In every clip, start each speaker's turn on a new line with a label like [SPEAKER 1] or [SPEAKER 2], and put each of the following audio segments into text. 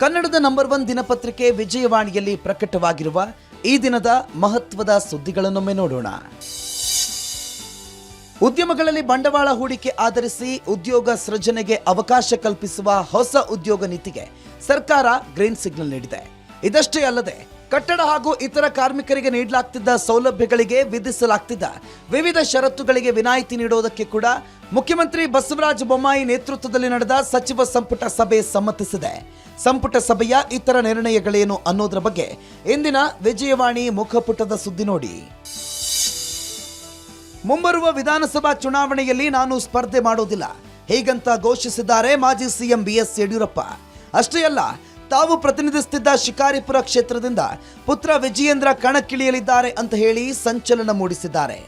[SPEAKER 1] ಕನ್ನಡದ ನಂಬರ್ 1 ದಿನಪತ್ರಿಕೆ ವಿಜಯವಾಣಿಯಲ್ಲಿ ಪ್ರಕಟವಾಗಿರುವ ಈ ದಿನದ ಮಹತ್ವದ ಸುದ್ದಿಗಳನ್ನೊಮ್ಮೆ ನೋಡೋಣ. ಉದ್ಯಮಗಳಲ್ಲಿ ಬಂಡವಾಳ ಹೂಡಿಕೆ ಆಧರಿಸಿ ಉದ್ಯೋಗ ಸೃಜನೆಗೆ ಅವಕಾಶ ಕಲ್ಪಿಸುವ ಹೊಸ ಉದ್ಯೋಗ ನೀತಿಗೆ ಸರ್ಕಾರ ಗ್ರೀನ್ ಸಿಗ್ನಲ್ ನೀಡಿದೆ. ಇದಷ್ಟೇ ಅಲ್ಲದೆ ಕಟ್ಟಡ ಹಾಗೂ ಇತರ ಕಾರ್ಮಿಕರಿಗೆ ನೀಡಲಾಗ್ತಿದ್ದ ಸೌಲಭ್ಯಗಳಿಗೆ ವಿಧಿಸಲಾಗ್ತಿದ್ದ ವಿವಿಧ ಷರತ್ತುಗಳಿಗೆ ವಿನಾಯಿತಿ ನೀಡುವುದಕ್ಕೆ ಕೂಡ ಮುಖ್ಯಮಂತ್ರಿ ಬಸವರಾಜ ಬೊಮ್ಮಾಯಿ ನೇತೃತ್ವದಲ್ಲಿ ನಡೆದ ಸಚಿವ ಸಂಪುಟ ಸಭೆ ಸಮ್ಮತಿಸಿದೆ. ಸಂಪುಟ ಸಭೆಯ ಇತರ ನಿರ್ಣಯಗಳೇನು ಅನ್ನೋದರ ಬಗ್ಗೆ ಇಂದಿನ ವಿಜಯವಾಣಿ ಮುಖಪುಟದ ಸುದ್ದಿ ನೋಡಿ. ಮುಂಬರುವ ವಿಧಾನಸಭಾ ಚುನಾವಣೆಯಲ್ಲಿ ನಾನು ಸ್ಪರ್ಧೆ ಮಾಡೋದಿಲ್ಲ, ಹೀಗಂತ ಘೋಷಿಸಿದ್ದಾರೆ ಮಾಜಿ ಸಿಎಂ ಬಿಎಸ್ ಯಡಿಯೂರಪ್ಪ. ಅಷ್ಟೇ ಅಲ್ಲ, ತಾವು ಪ್ರತಿನಿಧಿಸುತ್ತಿದ್ದ ಶಿಕಾರಿಪುರ ಕ್ಷೇತ್ರದಿಂದ ಪುತ್ರ ವಿಜಯೇಂದ್ರ ಕಣಕ್ಕಿಳಿಯಲಿದ್ದಾರೆ ಅಂತ ಹೇಳಿ ಸಂಚಲನ ಮೂಡಿಸಿದ್ದಾರೆ.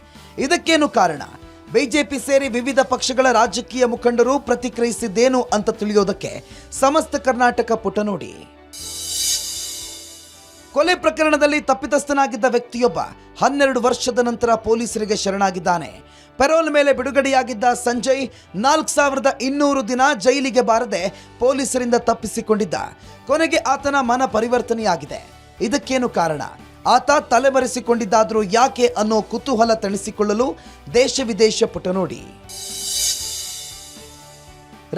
[SPEAKER 1] ಇದಕ್ಕೇನು ಕಾರಣ? ಬಿಜೆಪಿ ಸೇರಿ ವಿವಿಧ ಪಕ್ಷಗಳ ರಾಜಕೀಯ ಮುಖಂಡರು ಪ್ರತಿಕ್ರಿಯಿಸಿದ್ದೇನು ಅಂತ ತಿಳಿಯೋದಕ್ಕೆ ಸಮಸ್ತ ಕರ್ನಾಟಕ ಪುಟ ನೋಡಿ. ಕೊಲೆ ಪ್ರಕರಣದಲ್ಲಿ ತಪ್ಪಿತಸ್ಥನಾಗಿದ್ದ ವ್ಯಕ್ತಿಯೊಬ್ಬ 12 ವರ್ಷದ ನಂತರ ಪೊಲೀಸರಿಗೆ ಶರಣಾಗಿದ್ದಾನೆ. ಪೆರೋಲ್ ಮೇಲೆ ಬಿಡುಗಡೆಯಾಗಿದ್ದ ಸಂಜಯ್ 4200 ದಿನ ಜೈಲಿಗೆ ಬಾರದೆ ಪೊಲೀಸರಿಂದ ತಪ್ಪಿಸಿಕೊಂಡಿದ್ದ. ಕೊನೆಗೆ ಆತನ ಮನ ಪರಿವರ್ತನೆಯಾಗಿದೆ. ಇದಕ್ಕೇನು ಕಾರಣ? ಆತ ತಲೆಮರೆಸಿಕೊಂಡಿದ್ದಾದ್ರೂ ಯಾಕೆ ಅನ್ನೋ ಕುತೂಹಲ ತಣಿಸಿಕೊಳ್ಳಲು ದೇಶ ವಿದೇಶ ಪುಟ ನೋಡಿ.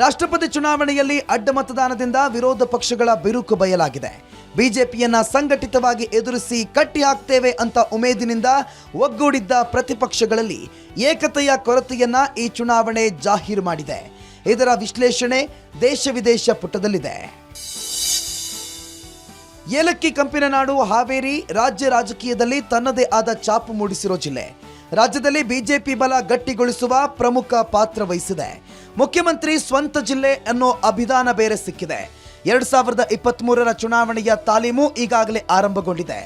[SPEAKER 1] ರಾಷ್ಟ್ರಪತಿ ಚುನಾವಣೆಯಲ್ಲಿ ಅಡ್ಡ ಮತದಾನದಿಂದ ವಿರೋಧ ಪಕ್ಷಗಳ ಬಿರುಕು ಬಯಲಾಗಿದೆ. ಬಿಜೆಪಿಯನ್ನ ಸಂಘಟಿತವಾಗಿ ಎದುರಿಸಿ ಕಟ್ಟಿ ಹಾಕ್ತೇವೆ ಅಂತ ಉಮೇದಿನಿಂದ ಒಗ್ಗೂಡಿದ್ದ ಪ್ರತಿಪಕ್ಷಗಳಲ್ಲಿ ಏಕತೆಯ ಕೊರತೆಯನ್ನ ಈ ಚುನಾವಣೆ ಜಾಹೀರು ಮಾಡಿದೆ. ಇದರ ವಿಶ್ಲೇಷಣೆ ದೇಶ ವಿದೇಶ ಪುಟದಲ್ಲಿದೆ. ಏಲಕ್ಕಿ ಕಂಪಿನ ನಾಡು ಹಾವೇರಿ ರಾಜ್ಯ ರಾಜಕೀಯದಲ್ಲಿ ತನ್ನದೇ ಆದ ಛಾಪು ಮೂಡಿಸಿರೋ ಜಿಲ್ಲೆ. ರಾಜ್ಯದಲ್ಲಿ ಬಿಜೆಪಿ ಬಲ ಗಟ್ಟಿಗೊಳಿಸುವ ಪ್ರಮುಖ ಪಾತ್ರ ವಹಿಸಿದೆ. ಮುಖ್ಯಮಂತ್ರಿ ಸ್ವಂತ ಜಿಲ್ಲೆ ಅನ್ನೋ ಅಭಿಧಾನ ಬೇರೆ ಸಿಕ್ಕಿದೆ. 2023ರ ಚುನಾವಣೆಯ ತಾಲೀಮು ಈಗಾಗಲೇ ಆರಂಭಗೊಂಡಿದೆ.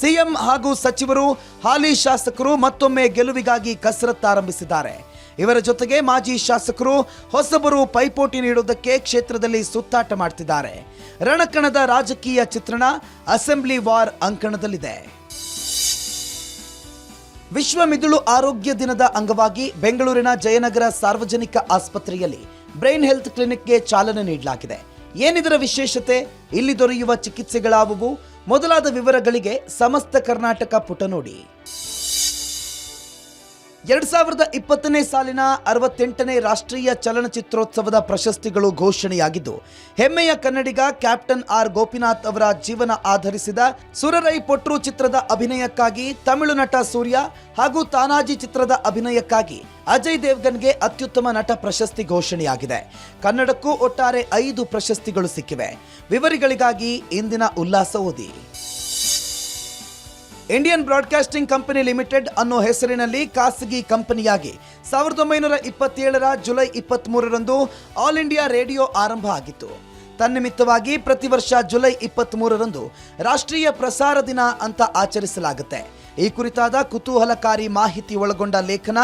[SPEAKER 1] ಸಿಎಂ ಹಾಗೂ ಸಚಿವರು, ಹಾಲಿ ಶಾಸಕರು ಮತ್ತೊಮ್ಮೆ ಗೆಲುವಿಗಾಗಿ ಕಸರತ್ತು ಆರಂಭಿಸಿದ್ದಾರೆ. ಇವರ ಜೊತೆಗೆ ಮಾಜಿ ಶಾಸಕರು ಹೊಸಬರು ಪೈಪೋಟಿ ನೀಡುವುದಕ್ಕೆ ಕ್ಷೇತ್ರದಲ್ಲಿ ಸುತ್ತಾಟ ಮಾಡ್ತಿದ್ದಾರೆ. ರಣಕಣದ ರಾಜಕೀಯ ಚಿತ್ರಣ ಅಸೆಂಬ್ಲಿ ವಾರ್ ಅಂಕಣದಲ್ಲಿದೆ. ವಿಶ್ವ ಮಿದುಳು ಆರೋಗ್ಯ ದಿನದ ಅಂಗವಾಗಿ ಬೆಂಗಳೂರಿನ ಜಯನಗರ ಸಾರ್ವಜನಿಕ ಆಸ್ಪತ್ರೆಯಲ್ಲಿ ಬ್ರೈನ್ ಹೆಲ್ತ್ ಕ್ಲಿನಿಕ್ಗೆ ಚಾಲನೆ ನೀಡಲಾಗಿದೆ. ಏನಿದರ ವಿಶೇಷತೆ, ಇಲ್ಲಿ ದೊರೆಯುವ ಚಿಕಿತ್ಸೆಗಳಾವುವು ಮೊದಲಾದ ವಿವರಗಳಿಗೆ ಸಮಸ್ತ ಕರ್ನಾಟಕ ಪುಟ ನೋಡಿ. 2020ನೇ ಸಾಲಿನ 68ನೇ ರಾಷ್ಟ್ರೀಯ ಚಲನಚಿತ್ರೋತ್ಸವದ ಪ್ರಶಸ್ತಿಗಳು ಘೋಷಣೆಯಾಗಿದ್ದು, ಹೆಮ್ಮೆಯ ಕನ್ನಡಿಗ ಕ್ಯಾಪ್ಟನ್ ಆರ್ ಗೋಪಿನಾಥ್ ಅವರ ಜೀವನ ಆಧರಿಸಿದ ಸುರರೈ ಪೊಟ್ರು ಚಿತ್ರದ ಅಭಿನಯಕ್ಕಾಗಿ ತಮಿಳು ನಟ ಸೂರ್ಯ ಹಾಗೂ ತಾನಾಜಿ ಚಿತ್ರದ ಅಭಿನಯಕ್ಕಾಗಿ ಅಜಯ್ ದೇವ್ಗನ್ಗೆ ಅತ್ಯುತ್ತಮ ನಟ ಪ್ರಶಸ್ತಿ ಘೋಷಣೆಯಾಗಿದೆ. ಕನ್ನಡಕ್ಕೂ ಒಟ್ಟಾರೆ 5 ಪ್ರಶಸ್ತಿಗಳು ಸಿಕ್ಕಿವೆ. ವಿವರಗಳಿಗಾಗಿ ಇಂದಿನ ಉಲ್ಲಾಸ ಓದಿ. ಇಂಡಿಯನ್ ಬ್ರಾಡ್ಕಾಸ್ಟಿಂಗ್ ಕಂಪನಿ ಲಿಮಿಟೆಡ್ ಅನ್ನೋ ಹೆಸರಿನಲ್ಲಿ ಖಾಸಗಿ ಕಂಪನಿಯಾಗಿ 1927ರ ಜುಲೈ 23ರಂದು ಆಲ್ ಇಂಡಿಯಾ ರೇಡಿಯೋ ಆರಂಭ ಆಗಿತ್ತು. ತನ್ನಿಮಿತ್ತವಾಗಿ ಪ್ರತಿ ವರ್ಷ ಜುಲೈ 23ರಂದು ರಾಷ್ಟ್ರೀಯ ಪ್ರಸಾರ ದಿನ ಅಂತ ಆಚರಿಸಲಾಗುತ್ತೆ. ಈ ಕುರಿತಾದ ಕುತೂಹಲಕಾರಿ ಮಾಹಿತಿ ಒಳಗೊಂಡ ಲೇಖನ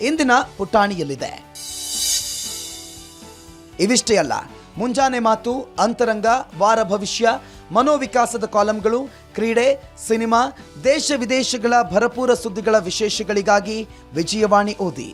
[SPEAKER 1] ಇಂದಿನ ಪುಟಾಣಿಯಲ್ಲಿದೆ. ಇವಿಷ್ಟೇ ಅಲ್ಲ, ಮುಂಜಾನೆ ಮಾತು, ಅಂತರಂಗ, ವಾರ ಭವಿಷ್ಯ, ಮನೋವಿಕಾಸದ ಕಾಲಂಗಳು, ಕ್ರೀಡೆ, ಸಿನಿಮಾ, ದೇಶ ವಿದೇಶಗಳ ಭರಪೂರ ಸುದ್ದಿಗಳ ವಿಶೇಷಗಳಿಗಾಗಿ ವಿಜಯವಾಣಿ ಓದಿ.